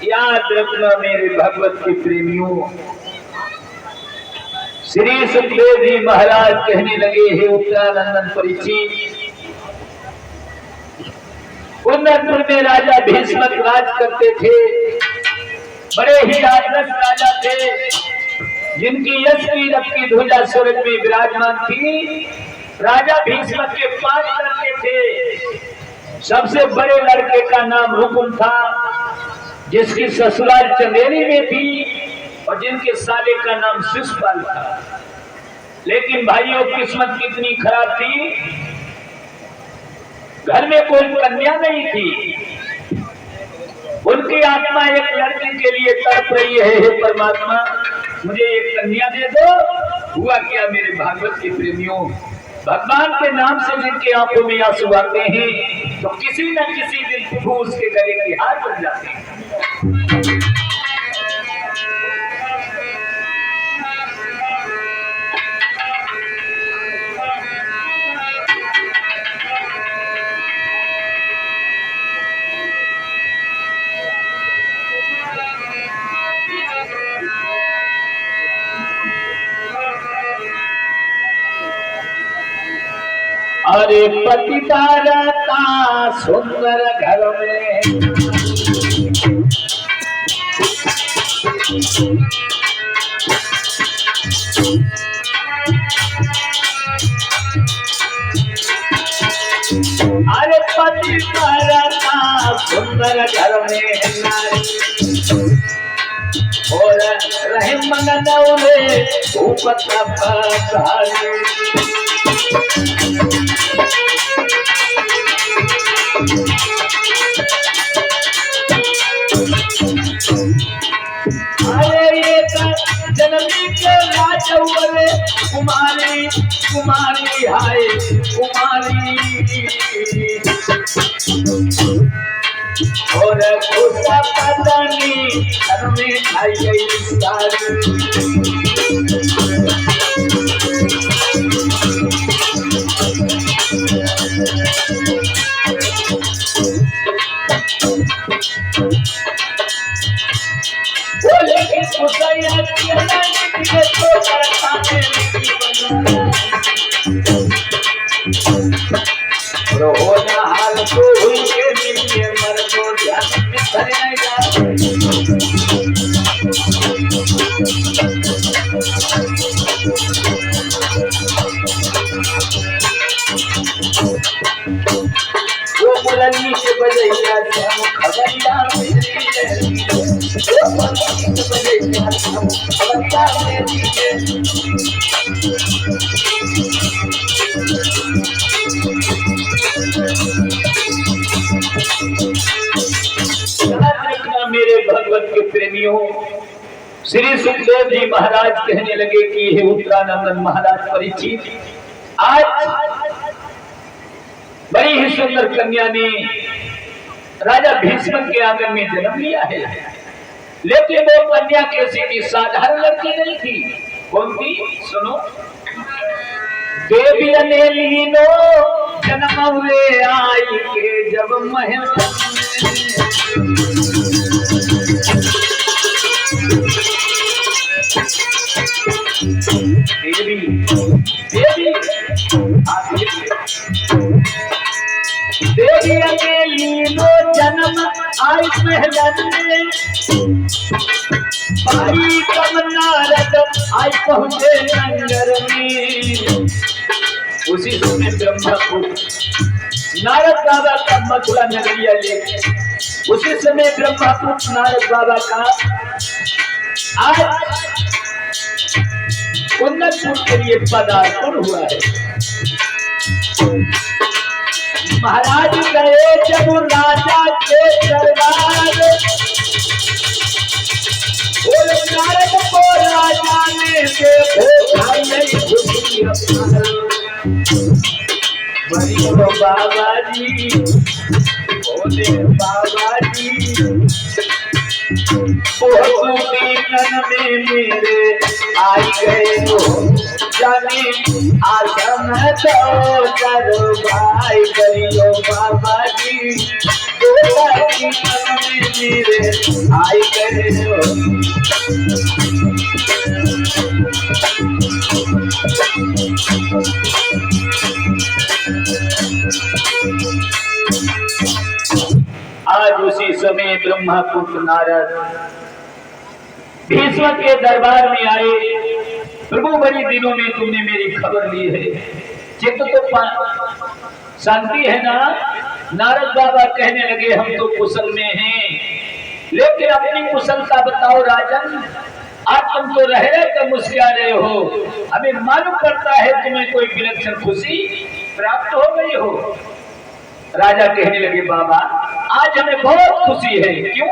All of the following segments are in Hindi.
याद रखना मेरे भगवत के प्रेमियों, श्री सुखदेव जी महाराज कहने लगे, हे उत्तरानंदन परीक्षित, कुंदनपुर में राजा भीष्मक राज करते थे। बड़े ही राजरस राजा थे, जिनकी यश की रथ की ध्वजा स्वर्ग में विराजमान थी। राजा भीष्मक के 5 लड़के थे। सबसे बड़े लड़के का नाम हुकुम था, जिसकी ससुराल चंदेरी में थी, और जिनके साले का नाम शिशुपाल था। लेकिन भाइयों, किस्मत कितनी खराब थी, घर में कोई कन्या नहीं थी। उनकी आत्मा एक लड़के के लिए तड़प रही है, हे परमात्मा मुझे एक कन्या दे दो। हुआ क्या मेरे भागवत के प्रेमियों, भगवान के नाम से जिनके आंखों में आंसू आते हैं, तो किसी न किसी दिन प्रभु उसके गले की हार बन जाते हैं। अरे पतिता रहता सुंदर घर में, अरे पतिता रहता सुंदर घर में नारी, और रहे मंगनौले ऊपर जनमी के राजौले कुमारी कुमारी हाय कुमारी, और खुदा पतनी घर में आई गई होना हाल तो हुई के मिलिए मर को ध्यान में धरे वो मुरली से बजैया हम खबरदार मेरे भगवत के प्रेमियों, श्री सुखदेव जी महाराज कहने लगे कि हे उत्तरानंदन महाराज परीक्षित, आज बड़ी ही सुंदर कन्या ने राजा भीष्म के आंगन में जन्म लिया है, लेकिन वो कन्या कैसी थी? साधारण लड़की नहीं थी। कौन थी? सुनो। देवी ने लीनो जन्म हुए आई के जब महल देवी देवी देवी ने लीनो जन्म आई महल में भाई कम नारद आई पहुंचे नगर में। उसी समय ब्रह्मपुत्र नारद बाबा का मथुरा नगरिया ले, उसी समय ब्रह्मपुत्र नारद बाबा का आज उन्नतपुर के लिए पदार्पण हुआ है। महाराज गए जब राजा के दरबार, नारद को राजा ने देखो बाबा जी, बोले बाबा जी, दीनन में मेरे आई गए हो जाने आसम तो करो भाई करियो बाबा जी, दीनन में मेरे आई गए हो। आज उसी समय ब्रह्मपुत्र नारद भीष्म के दरबार में आए। प्रभु बड़ी दिनों में तुमने मेरी खबर ली है, चित्त तो शांति है ना? नारद बाबा कहने लगे हम तो कुशल में हैं, लेकिन अपनी कुशलता बताओ राजन। आज तुम तो रह कर मुस्कुरा रहे हो, हमें मालूम पड़ता है तुम्हें कोई विलक्षण खुशी प्राप्त हो गई हो। राजा कहने लगे बाबा आज हमें बहुत खुशी है। क्यों?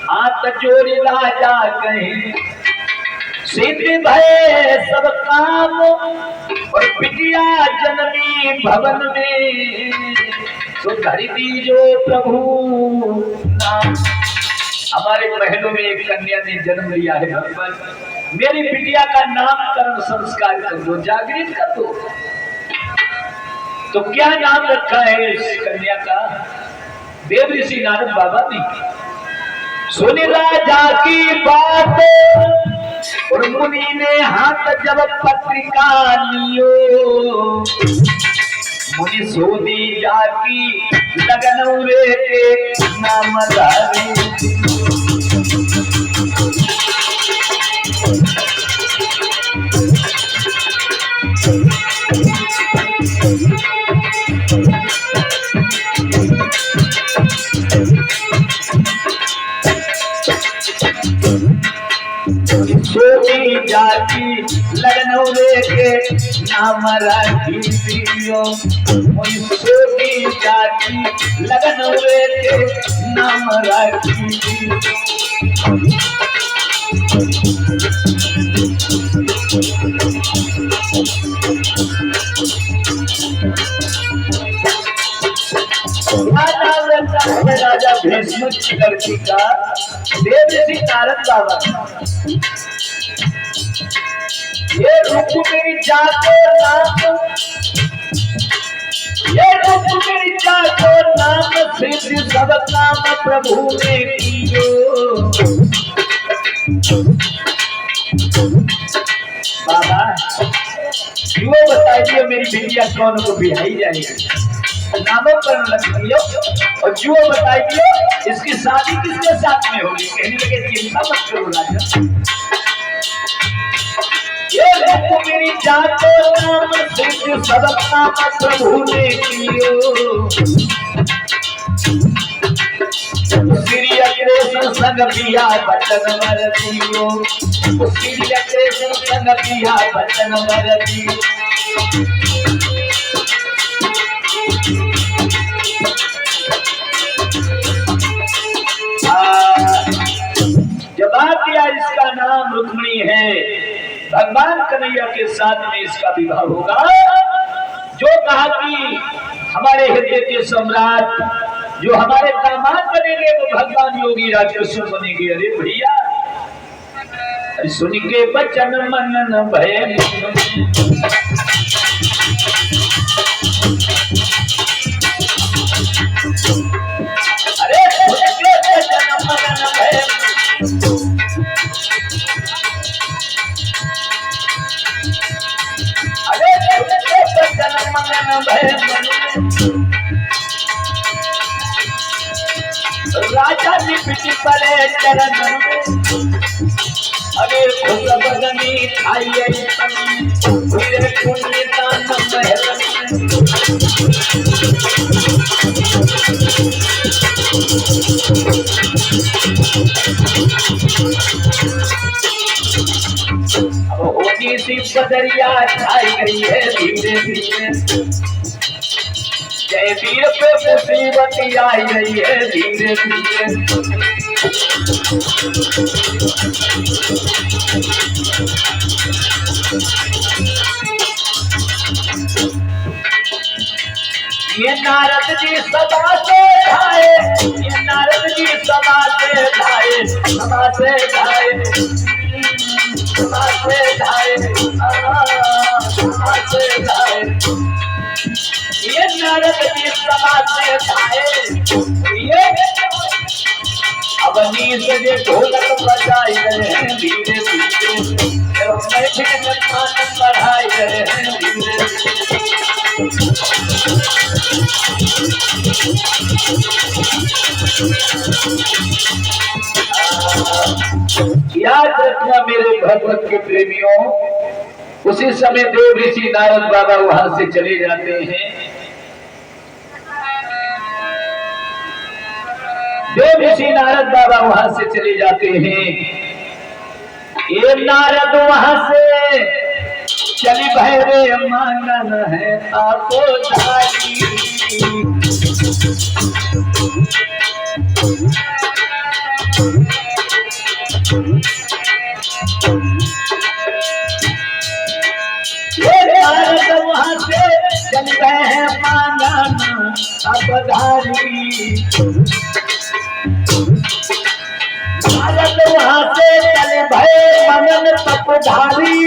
हाथ जोड़ी राजा कहे सिद्ध भय सब काम, और बिटिया जननी भवन में तो धरी दीजो प्रभु नाम। हमारे महलों में एक कन्या ने जन्म लिया है भगवान, मेरी बिटिया का नामकरण संस्कार कर दो, जागृत कर दो। तो क्या नाम रखा है इस कन्या का? देव ऋषि नारद बाबा ने सुनी राजा की बात, और मुनि ने हाथ जब पत्रिका लियो, मुनि सोनी जाकी लगन उरे के नाम धारी। सोनी जाती लगन के नाम राखी दियो, सोनी जाती लगन के नाम राखी दियो। राजा भीष्म की लड़की का देव ऋषि नारद बाबा, ये रूप मेरी जातो नाम, ये रूप मेरी जातो नाम, सिद्ध सब काम प्रभु ने कियो। बाबा क्यों बताइए मेरी बिटिया कौन को बिहाई जाएगी, नामकरण रख दियो, और जो बताइए इसकी शादी किसके साथ में होगी। कहने लगे चिंता मत करो राजा, ये रूप मेरी जातो नाम, सिद्ध सब काम प्रभु ने कियो। श्री अग्रेसर संग पिया बचन वर दियो, श्री अग्रेसर संग पिया बचन वर दियो। जवाब दिया इसका नाम रुक्मिणी है। भगवान कन्हैया के साथ में इसका विवाह होगा। जो कहा कि हमारे हृदय के सम्राट जो हमारे दामाद बनेंगे वो भगवान योगी राजकृष्ण बनेंगे। अरे भैया सुन के बचन मन न भय, अरे सुन के बचन मन न भय, अरे सुन के बचन मन न भय, राजा निपट पड़े चरण, अरे खुद बदनी आइए मेरे पुण्य दान महल, अब होती सी बदरिया छाई गई है धीरे धीरे, जय वीर पे मुसीबत आई रही है धीरे धीरे, ये नारद जी सदा से धाये, ये नारद जी सदा से धाये, सदा से धाये, सदा से धाये, सदा से धाये, ये नारद जी सदा से धाये, ये अब नींद से ढोलक बजाई रहे हैं धीरे धीरे, मैं भी नचान बढ़ाई रहे हैं धीरे धीरे। याद रखना मेरे भगवत के प्रेमियों, उसी समय देव ऋषि नारद बाबा वहां से चले जाते हैं। देव ऋषि नारद बाबा वहां से चले जाते हैं। ये नारद वहां से चली भैरे मानन है आपको धारी, ये नारद वहां से चल गए हैं मानन आप धारी, नारद वहां से चले भय मनन तपधारी,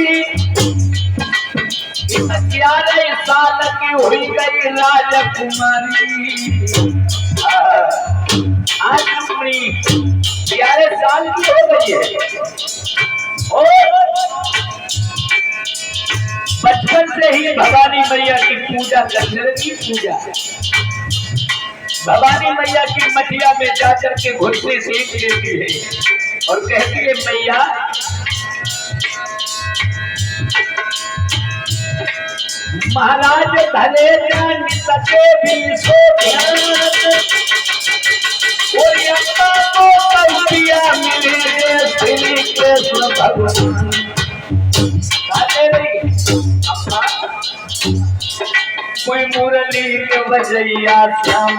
11 साल की हुई गई राजकुमारी, आज अपनी 11 साल की हो गई है और बचपन से ही भवानी मैया की पूजा करने लगी। पूजा भवानी मैया की मटिया में जाकर के घुटने सेक लेती है और कहती है मैया महाराज भले जान सके भी सो मिले श्री कृष्ण भगवान, कोई मुरली के बजैया श्याम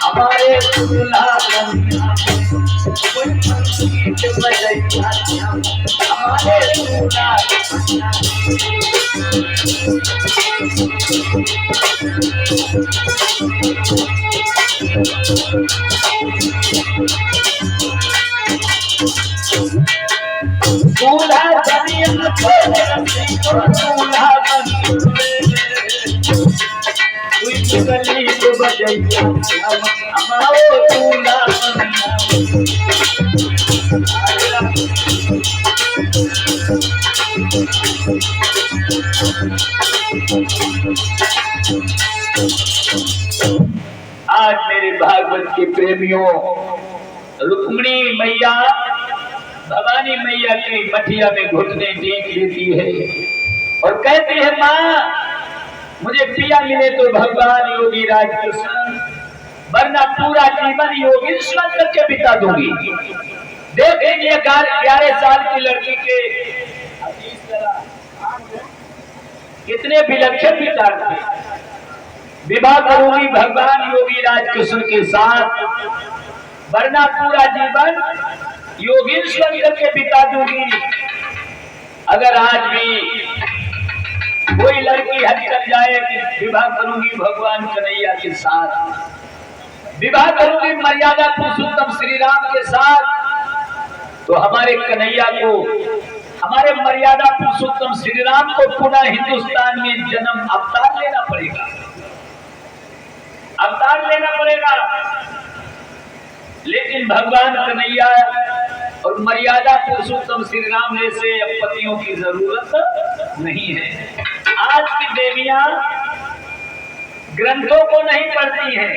हमारे दूल्हा, कोई मुरली के बजैया श्याम हमारे दूल्हा, दूल्हा बनिया दूल्हा गली को बजैया हमारे दूल्हा, आज मेरे भागवत के प्रेमियों, रुक्मिणी मैया भवानी मैया की मठिया में घुटने टेक लेती है और कहती है माँ मुझे पिया मिले तो भगवान योगी राजकृष्ण, वरना पूरा जीवन योगेश्वर करके बिता दूंगी। देखेंगे 11 साल की लड़की के कितने विलक्षण विचार थे। विवाह करूंगी भगवान योगी राजकृष्ण के साथ, वरना पूरा जीवन योगेश्वर करके बिता दूंगी। अगर आज भी कोई लड़की हद कर जाए कि विवाह करूंगी भगवान कन्हैया के साथ, विवाह करूंगी मर्यादा पुरुषोत्तम श्री राम के साथ, तो हमारे कन्हैया को, हमारे मर्यादा पुरुषोत्तम श्री राम को पुनः हिंदुस्तान में जन्म अवतार लेना पड़ेगा, अवतार लेना पड़ेगा। लेकिन भगवान कन्हैया और मर्यादा पुरुषोत्तम श्री राम जैसे पतियों की जरूरत नहीं है। आज की देवियां ग्रंथों को नहीं पढ़ती हैं,